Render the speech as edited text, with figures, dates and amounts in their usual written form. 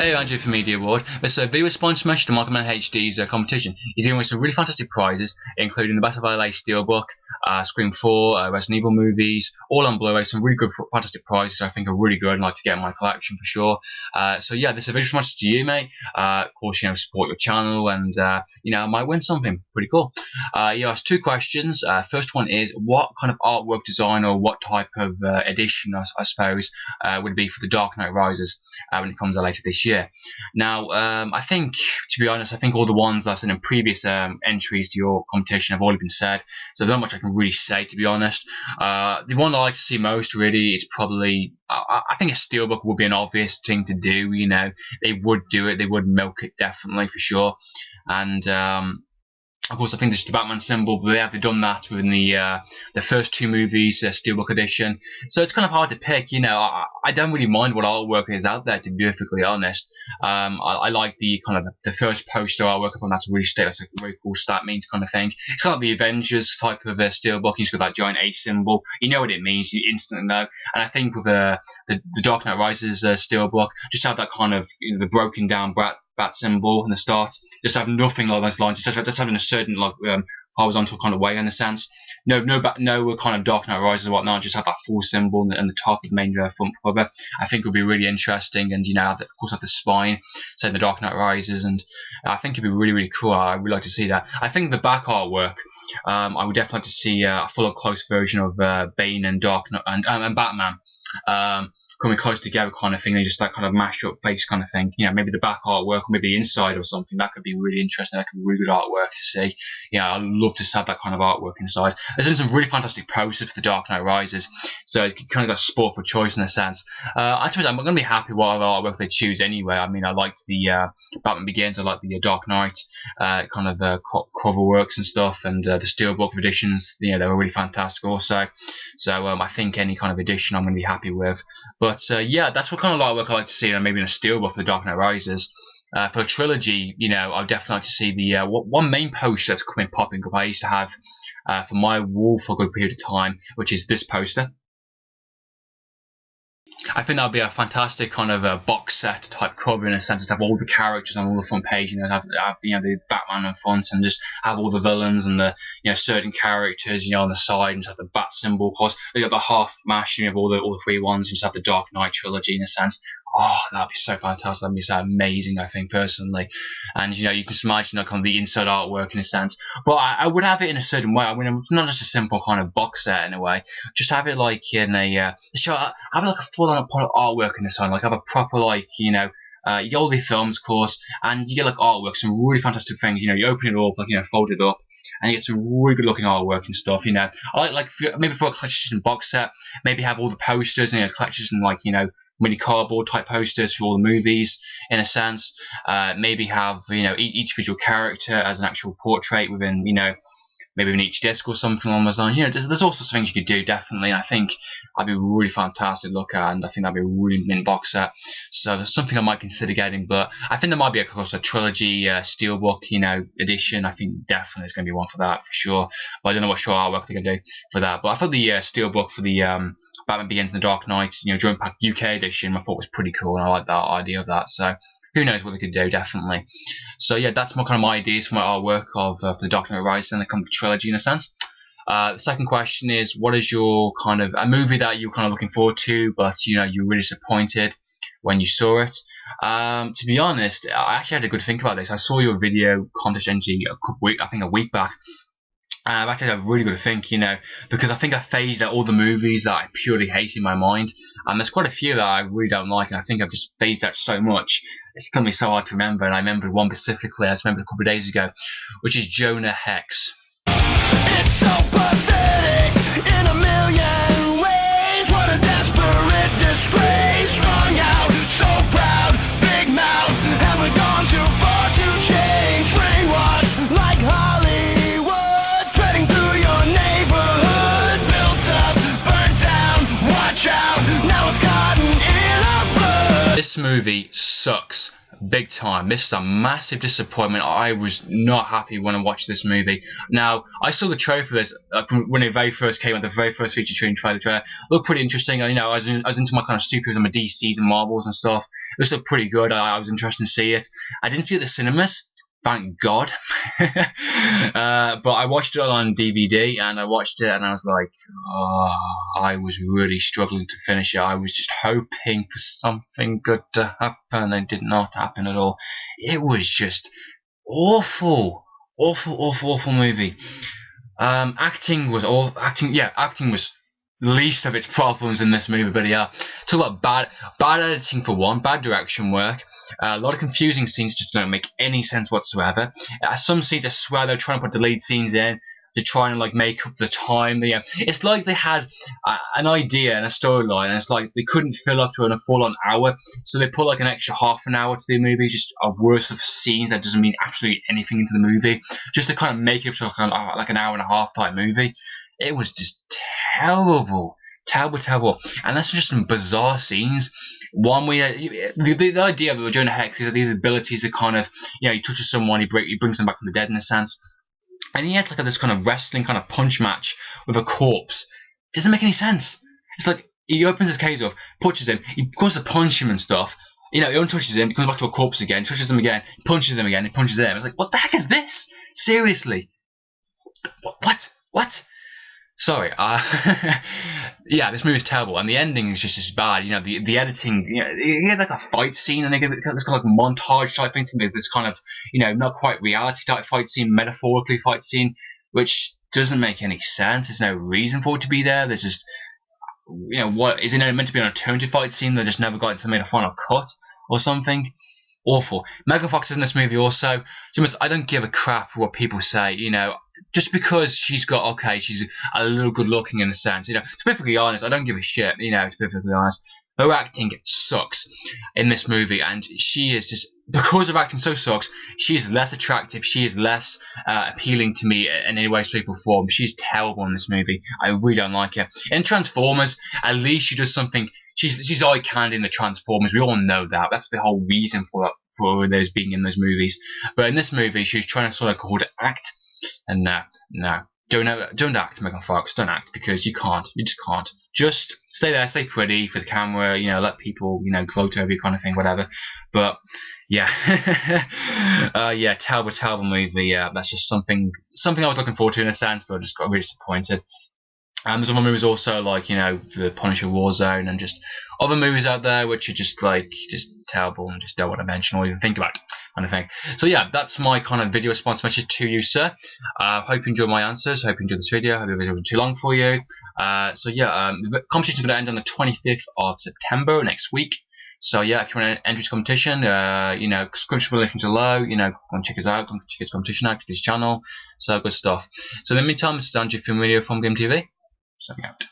Hey, Andrew from Media Award. This video response match to MarkyManHD's competition. He's giving away some really fantastic prizes, including the Battle of LA Steelbook, Scream 4, Resident Evil movies, all on Blu-ray. Some really good, fantastic prizes I think are really good and like to get in my collection for sure. So yeah, this is a video response to you, mate. Of course, support your channel and, I might win something pretty cool. You asked two questions. First one is, what kind of artwork design or what type of edition, I suppose, would it be for The Dark Knight Rises when it comes out later this year? Now, I think, to be honest, I think all the ones that I've said in previous entries to your competition have already been said, so there's not much I can really say, to be honest. The one I like to see most, really, is probably, I think a Steelbook would be an obvious thing to do. They would do it, they would milk it, definitely, for sure. And of course, I think there's the Batman symbol, but they've done that within the first two movies, Steelbook edition. So it's kind of hard to pick. I don't really mind what artwork is out there, to be perfectly honest. I like the kind of the first poster artwork. I thought that's really that's a very cool statement kind of thing. It's kind of the Avengers type of Steelbook. You've got that giant A symbol. You know what it means. You instantly know. And I think with the Dark Knight Rises Steelbook, just have that kind of the broken down bat symbol in the start, just have nothing like those lines, just having a certain horizontal kind of way in a sense. No kind of Dark Knight Rises and whatnot, just have that full symbol and the top of the main front cover. I think would be really interesting, and of course have the spine saying The Dark Knight Rises, and I think it'd be really, really cool. I'd really like to see that. I think the back artwork, I would definitely like to see a full up close version of Bane and Dark Knight and Batman. Coming close together kind of thing, and just that kind of mashed up face kind of thing. Maybe the back artwork or maybe the inside or something. That could be really interesting. That could be really good artwork to see. I'd love to have that kind of artwork inside. There's been some really fantastic posters for The Dark Knight Rises, so it kind of got sport for choice in a sense. I suppose I'm going to be happy with what artwork they choose anyway. I mean, I liked the Batman Begins. I liked the Dark Knight kind of cover works and stuff, and the Steelbook editions. They were really fantastic also. So I think any kind of edition I'm going to be happy with. But yeah, that's what kind of artwork I like to see, maybe in a Steelbook for The Dark Knight Rises. For a trilogy, I'd definitely like to see the one main poster that's coming popping up. I used to have for my wall for a good period of time, which is this poster. I think that would be a fantastic kind of a box set type cover in a sense, to have all the characters on all the front page, have the Batman on front, and just have all the villains and the certain characters on the side, and just have the bat symbol. Of course, you got the half mash, of all the three ones, and just have the Dark Knight trilogy in a sense. Oh, that'd be so fantastic. That'd be so amazing, I think, personally. And you can imagine kind of the inside artwork in a sense. But I would have it in a certain way. I mean, not just a simple kind of box set in a way. Just have it like in a have like a full-on artwork in the side. Like have a proper you get all the films, of course, and you get like artwork, some really fantastic things. You open it up, fold it up, and you get some really good looking artwork and stuff. I like maybe for a collection box set, maybe have all the posters and collections and mini cardboard type posters for all the movies in a sense. Maybe have each visual character as an actual portrait within maybe in each disc or something along those lines. There's all sorts of things you could do, definitely. And I think that'd be really fantastic to look at, and I think that'd be a really mint box set. So that's something I might consider getting. But I think there might be, of course, a trilogy Steelbook edition. I think definitely there's going to be one for that for sure. But I don't know what show artwork they're going to do for that. But I thought the Steelbook for the Batman Begins and The Dark Knight, Joint Pack UK edition, I thought was pretty cool, and I like that idea of that. So who knows what they could do, definitely. So yeah, that's my ideas for my artwork of for The Dark Knight Rises and the kind of trilogy in a sense. The second question is, what is your kind of a movie that you're kind of looking forward to, but you're really disappointed when you saw it? To be honest, I actually had a good think about this. I saw your video contest entry a week back. And I've actually had a really good think, because I think I phased out all the movies that I purely hate in my mind. And there's quite a few that I really don't like, and I think I've just phased out so much. It's going to be so hard to remember, and I remember one specifically, I just remembered a couple of days ago, which is Jonah Hex. It's so pathetic in a million ways. What a desperate disgrace. Strung out, so proud, big mouth. Have we gone too far to change? Brainwashed like Hollywood, spreading through your neighborhood. Built up, burnt down, watch out. Now it's gotten in our blood. This movie sucks big time. This is a massive disappointment. I was not happy when I watched this movie. Now, I saw the trailer for this when it very first came out, the very first feature trailer. It looked pretty interesting. I was into my kind of superheroes and my DCs and Marvels and stuff. was still pretty good. I was interested to see it. I didn't see it at the cinemas, thank God. But I watched it on DVD, and I watched it, and I was like, oh, I was really struggling to finish it. I was just hoping for something good to happen, and it did not happen at all. It was just awful movie. Acting was least of its problems in this movie, but yeah, talk about bad editing for one, bad direction work, a lot of confusing scenes just don't make any sense whatsoever. Some scenes I swear they're trying to put deleted scenes in to try and like make up the time. It's like they had an idea and a storyline, and it's like they couldn't fill up to a full-on hour, so they put like an extra half an hour to the movie, just a worth of scenes that doesn't mean absolutely anything into the movie, just to kind of make it up to like an hour and a half type movie. It was just terrible, and that's just some bizarre scenes. One where the idea that we're doing a hex is that these abilities are kind of, he touches someone, he brings them back from the dead in a sense. And he has like this kind of wrestling kind of punch match with a corpse. Doesn't make any sense. It's like he opens his case off, punches him, he goes to punch him and stuff. He untouches him, he comes back to a corpse again, touches him again, punches him again, he punches him. It's like, what the heck is this? Seriously? What? Sorry, yeah, this movie is terrible, and the ending is just as bad. The editing. You get like a fight scene, and they get this kind of like montage type thing. There's this kind of, not quite reality type fight scene, metaphorically fight scene, which doesn't make any sense. There's no reason for it to be there. There's just, what is it meant to be an alternative fight scene that just never got into made a final cut or something? Awful. Megan Fox is in this movie also. I don't give a crap what people say. Just because she's a little good looking in a sense. To be perfectly honest, I don't give a shit. To be perfectly honest, her acting sucks in this movie, and she is just, because her acting so sucks, she is less attractive. She is less appealing to me in any way, shape, or form. She's terrible in this movie. I really don't like her. In Transformers, at least she does something. She's eye candy in the Transformers. We all know that. That's the whole reason for those being in those movies. But in this movie, she's trying to sort of call to act, and no. Don't act, Megan Fox. Don't act, because you can't. You just can't. Just stay there, stay pretty for the camera. Let people, gloat over you, kind of thing, whatever. But yeah, yeah, terrible movie. Yeah, that's just something I was looking forward to in a sense, but I just got really disappointed. There's other movies also, like the Punisher Warzone, and just other movies out there which are just terrible and just don't want to mention or even think about, kind of thing. So yeah, that's my kind of video response message to you, sir. Hope you enjoyed my answers. Hope you enjoyed this video. Hope the video wasn't too long for you. So yeah, the competition is going to end on the 25th of September next week. So yeah, if you want to enter this competition, description below below, go and check us out, go and check his competition out, check his channel. So good stuff. So in the meantime, this is Andrew Film Video from Game TV. Signing out.